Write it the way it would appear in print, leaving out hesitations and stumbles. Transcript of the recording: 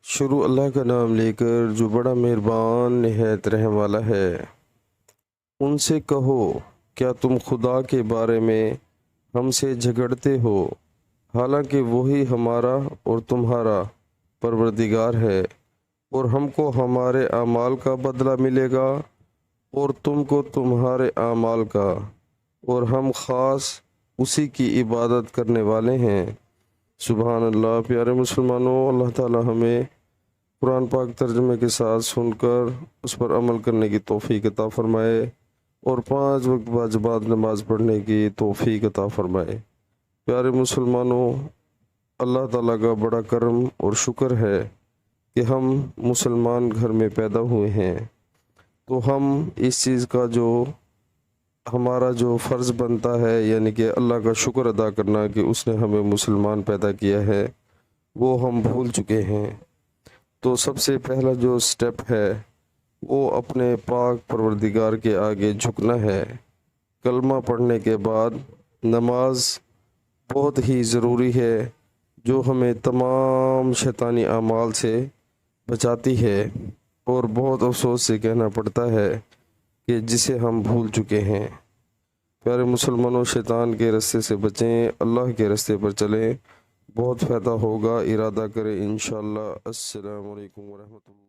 شروع اللہ کا نام لے کر جو بڑا مہربان نہایت رحم والا ہے۔ ان سے کہو کیا تم خدا کے بارے میں ہم سے جھگڑتے ہو، حالانکہ وہی ہمارا اور تمہارا پروردگار ہے، اور ہم کو ہمارے اعمال کا بدلہ ملے گا اور تم کو تمہارے اعمال کا، اور ہم خاص اسی کی عبادت کرنے والے ہیں۔ سبحان اللہ۔ پیارے مسلمانوں، اللہ تعالی ہمیں قرآن پاک ترجمے کے ساتھ سن کر اس پر عمل کرنے کی توفیق عطا فرمائے، اور 5 وقت واجبات نماز پڑھنے کی توفیق عطا فرمائے۔ پیارے مسلمانوں، اللہ تعالیٰ کا بڑا کرم اور شکر ہے کہ ہم مسلمان گھر میں پیدا ہوئے ہیں، تو ہم اس چیز کا ہمارا جو فرض بنتا ہے، یعنی کہ اللہ کا شکر ادا کرنا کہ اس نے ہمیں مسلمان پیدا کیا ہے، وہ ہم بھول چکے ہیں۔ تو سب سے پہلا جو سٹیپ ہے وہ اپنے پاک پروردگار کے آگے جھکنا ہے۔ کلمہ پڑھنے کے بعد نماز بہت ہی ضروری ہے، جو ہمیں تمام شیطانی اعمال سے بچاتی ہے، اور بہت افسوس سے کہنا پڑتا ہے کہ جسے ہم بھول چکے ہیں۔ پیارے مسلمانوں، شیطان کے رستے سے بچیں، اللہ کے رستے پر چلیں، بہت فائدہ ہوگا۔ ارادہ کریں انشاءاللہ۔ السلام علیکم ورحمۃ اللہ۔